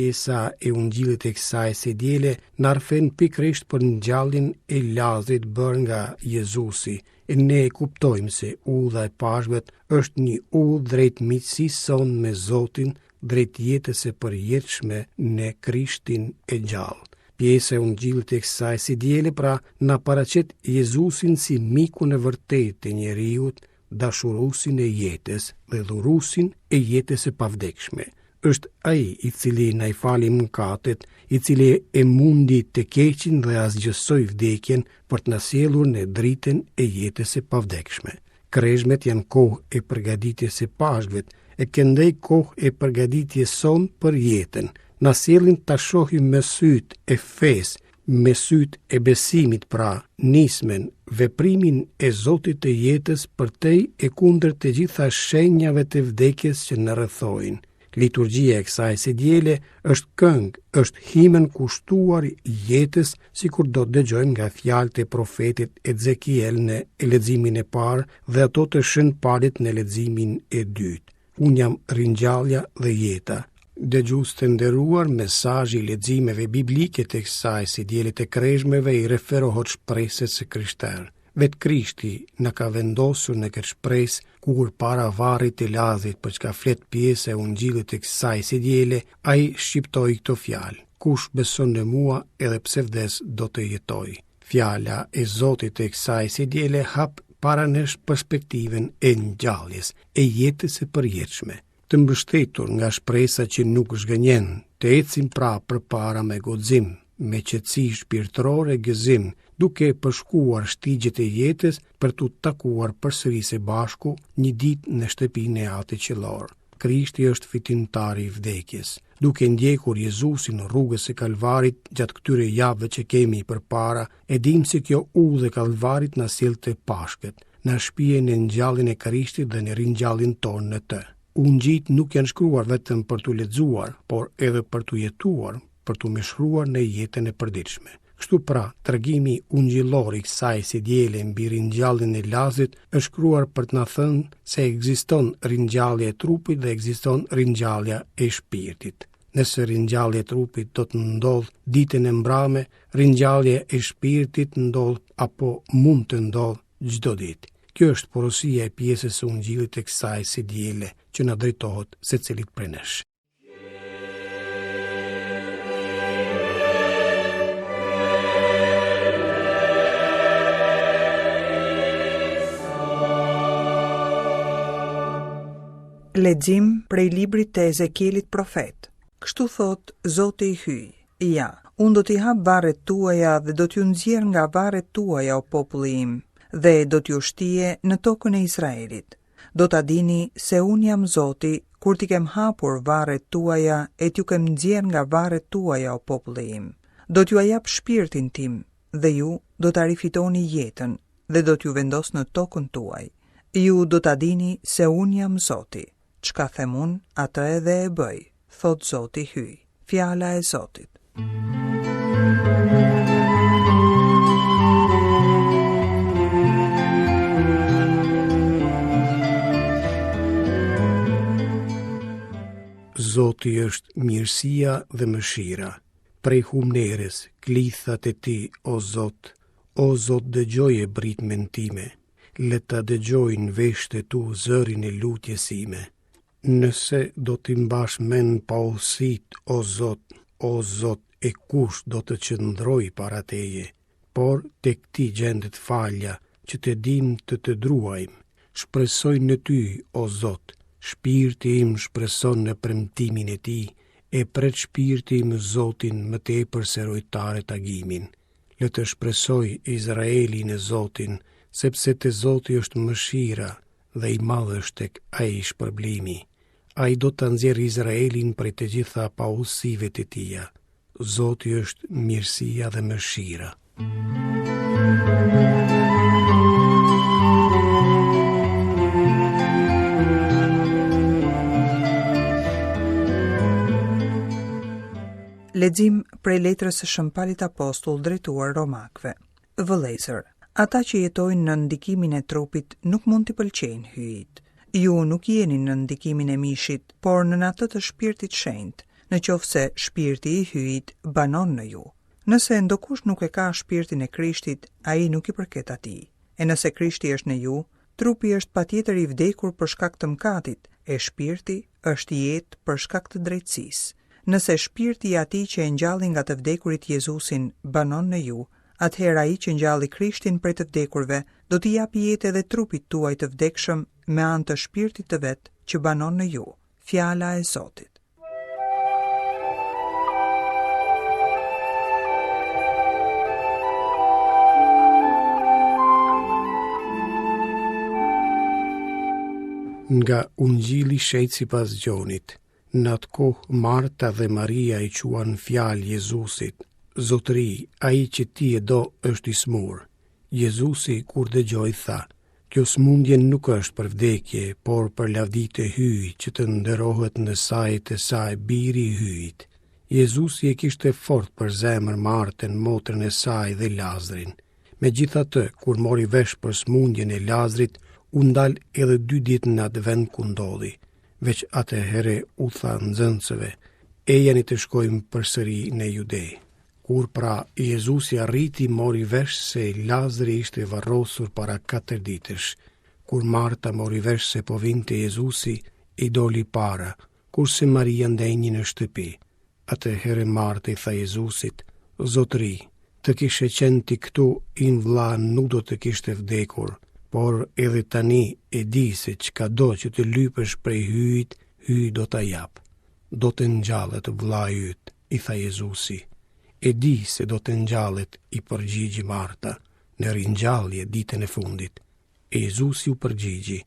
pjesa e Ungjillit e kësaj së diele na rfen pikërisht për ngjalljen e Lazrit bërë nga Jezusi. E ne kuptojmë se udha e Pashkvet është një udhë drejt miqësisë sonë me Zotin, drejt jetës së përjetshme në Krishtin e gjallë. Pjesa e Ungjillit e kësaj së diele pra na paraqet Jezusin si mikun e vërtetë të njeriut, dashurusin e jetës dhe dhurusin e jetës së pavdekshme. Është ai i cili na i fali mëkatet, i cili e mundi të keqin dhe asgjësoi vdekjen për të na sjellur në dritën e jetës së pavdekshme. Krezhmet janë kohë e përgatitjes së Pashkvet, e këndej kohë e përgatitjes sonë për jetën. Na sjellin ta shohim me sytë e fesë, me sytë e besimit, pra nismen, veprimin e Zotit të jetës për te e kundër të gjitha shenjave të vdekjes që në rrethojnë. Liturgjia e kësaj së diele është këngë, është himen kushtuar jetës, sikur do të dëgjojmë nga fjalët e profetit Ezekiel në leximin e parë dhe ato të Shënt Parit në leximin e dytë. Unë jam ringjallja dhe jeta. Dëgjues të nderuar, mesazhi i leximeve biblike të kësaj së diele të krezhmeve i referohet shpresës së krishterë. Vetë Krishti në ka vendosur në këtë shpresë kur para varrit të Lazrit, për çka flet pjesë e Ungjillit të kësaj së diele, ai shqiptoi këto fjalë: kush beson në mua, edhe pse vdes do të jetojë. Fjala e Zotit të kësaj së diele hap para nesh perspektivën e ngjalljes, e jetës së përjetshme. Të mbështetur nga shpresa që nuk zhgënjen, të ecim pra përpara me guxim, me qetësi shpirtërore, gëzim, duke përshkuar shtigjet e jetës për t'u takuar përsëri së bashku një ditë në shtëpinë e Atit Qiellor. Krishti është fitimtari i vdekjes. Duke ndjekur Jezusin në rrugës së Kalvarit gjatë këtyre javëve që kemi përpara, e dim se kjo udhë e Kalvarit na sjell te Pashkët, na shpihen në ngjalljen e Krishtit dhe në ringjalljen tonë në të. Ungjit nuk janë shkruar vetëm për t'u lexuar, por edhe për t'u jetuar, për t'u mishruar në jetën e përditshme. Kështu pra, tregimi ungjillor i kësaj së diele mbi ringjalljen e Lazrit është shkruar për të na thënë se ekziston ringjallja e trupit dhe ekziston ringjallja e shpirtit. Nëse ringjallja e trupit do të ndodh ditën e mbrëmje, ringjallja e shpirtit ndodh apo mund të ndodh çdo ditë. Kjo është porosia e pjesës së Ungjillit të kësaj së diele që na drejtohet secilit prej nesh. Lexim prej librit të Ezekielit profet. Kështu thot Zoti i hyj: ja, unë do t'i hap varret tuaja dhe do t'ju nxjerr nga varret tuaja, o populli im, dhe do t'ju shtije në tokën e Izraelit. Do t'a dini se unë jam Zoti, kur t'i kem hapur varret tuaja e t'ju kem nxjerr nga varret tuaja, o populli im. Do t'ju jap shpirtin tim dhe ju do t'a rifitoni jetën dhe do t'ju vendos në tokën tuaj. Ju do t'a dini se unë jam Zoti. Çka them unë, atë edhe e bëj, thot Zoti i hyj. Fjala e Zotit. Zoti është mirësia dhe mëshira. Prej humnerës, klithat e ti, o Zot, dëgjoje britmen time. Le ta dëgjojnë veshët e tu zërin e lutjes ime. Nëse do t'i mbash mend pa usit, o Zot, e kush do të qëndroj para teje, por tek ti gjendet falja, që të dim të druajmë. Shpresoj në ty, o Zot, shpirti im shpreson në premtimin e ti, e pret shpirti im Zotin më tepër se rojtarët tagimin. Le të shpresoj Izraeli në Zotin, sepse te Zoti është mëshira dhe i madh është tek ai shpërblimi. Ai do të nxjerrë Izraelin prej të gjitha paullësive të tija. Zoti është mirësia dhe mëshira. Lexim prej letrës së Shën Paulit Apostull drejtuar Romakëve. Vëllezër, ata që jetojnë në ndikimin e trupit nuk mund t'i pëlqejnë hyjit. Ju nuk jeni në ndikimin e mishit, por në atë të shpirtit shenjtë, në qoftë se shpirti i hyjit banon në ju. Nëse ndokush nuk e ka shpirtin e Krishtit, ai nuk i përket atij. E nëse Krishti është në ju, trupi është patjetër i vdekur për shkak të mëkatit, e shpirti është jetë për shkak të drejtësisë. Nëse shpirti i atij që e ngjalli nga të vdekurit Jezusin banon në ju, atëherë ai që ngjalli Krishtin prej të vdekurve do t'i japë jetë edhe trupit tuaj të vdekshëm me anë të shpirtit të vet që banon në ju. Fjala e Zotit. Nga Ungjilli shejt sipas Gjonit. Në atë kohë Marta dhe Maria i quan fjalë Jezusit: Zotëri, ai që ti e do është i smur. Jezusi kur dëgjoi tha: Kjo smundje nuk është për vdekje, por për lavditë e hyj që të nderohet në sajt e saj biri i hyjit. Jezusi e kishte fort për zemër Martën, motrën e saj dhe Lazrin. Megjithatë, kur mori vesh për smundjen e Lazrit, u ndal edhe 2 ditë në atë vend ku ndodhi. Veç atëherë u tha nxënësve: Ejani të shkojmë përsëri në Jude. Kur pra Jezusi arriti, mori vesh se Lazri ishte varrosur para 4 ditësh. Kur Marta mori vesh se po vinte Jezusi, i doli para, kurse Maria ndenjë në shtëpi. Atëherë Marta i tha Jezusit: Zotëri, të kishe qenë ti këtu, in vlla nuk do të kishte vdekur. Por edhe tani e di se çka do që të lypësh prej hyjit, hyj do ta jap. Do të ngjallet vlla yt, i tha Jezusi. E di se do të ngjallet, i përgjigji Marta, në ringjallje ditën e fundit. E Jezusi u përgjigji: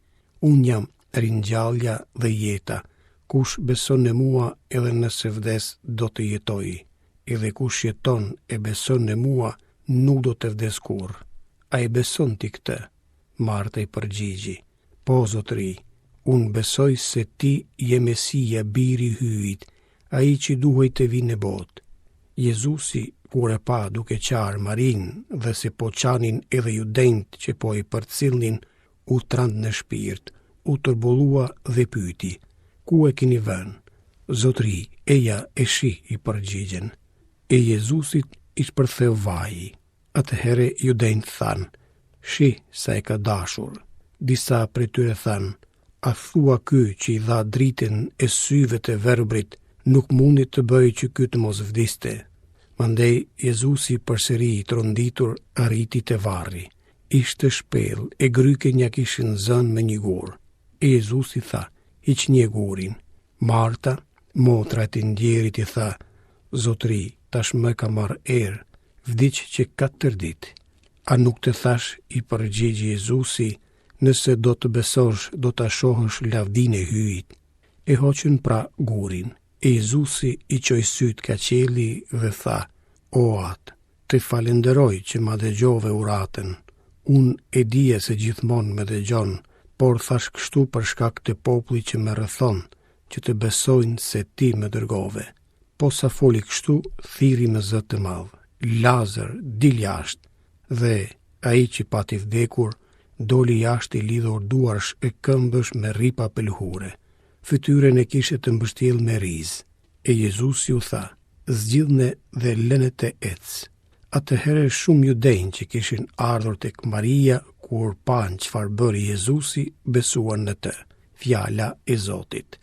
Unë jam ringjallja dhe jeta. Kush beson në mua, edhe nëse vdes, do të jetojë. Edhe kush jeton e beson në mua, nuk do të vdes kurrë. A e beson ti këtë? Marta i përgjigji: Po, Zotëri, unë besoj se ti je Mesia, biri i hyjit, ai që duhej të vinë në botë. Jezusi, kur e pa duke qarë Marin dhe se po qanin edhe judenjt që po i përcillnin, u trand në shpirt, u tërbullua dhe pyeti: Ku e keni vënë? Zotëri, eja e shi, i përgjigjen. E Jezusit i shpërtheu vaji. Atëherë judenjt thanë: Shi sa e ka dashur. Disa prej tyre thanë: A thua ky që i dha dritën e syve të verbrit, nuk mundi të bëjë që ky të mos vdiste? Mandej Jezusi përsëri i tronditur arriti te varri. Ishte shpellë e grykenja kishin zënë me një gur. E Jezusi tha: Hiq një gurin. Marta, motra e të ndjerit, i tha: Zotëri, tashmë ka marrë erë, vdiq që 4 ditë. A nuk të thash, i përgjigji Jezusi, nëse do të besosh, do të shohësh lavdinë e hyjit. E hoqën pra gurin. E Jezusi i qoi syt ka qeli dhe tha: O atë, të falenderoj që ma dëgjove uratën. Unë e dije se gjithmonë me dëgjon, por thash kështu për shkak të popullit që më rrethon, që të besojnë se ti më dërgove. Po sa foli kështu, thiri me zë të madh: Lazar, dil jashtë. Dhe ai që pati vdekur doli jashtë i lidhur duarsh e këmbësh me rripa pëlhure. Fytyrën e kishte të mbështjellë me rizë. E Jezusi u tha: Zgjidhne dhe lëne të ecë. Atëherë shumë judenj që kishin ardhur tek Maria, kur pan çfarë bëri Jezusi, besuan në të. Fjala e Zotit.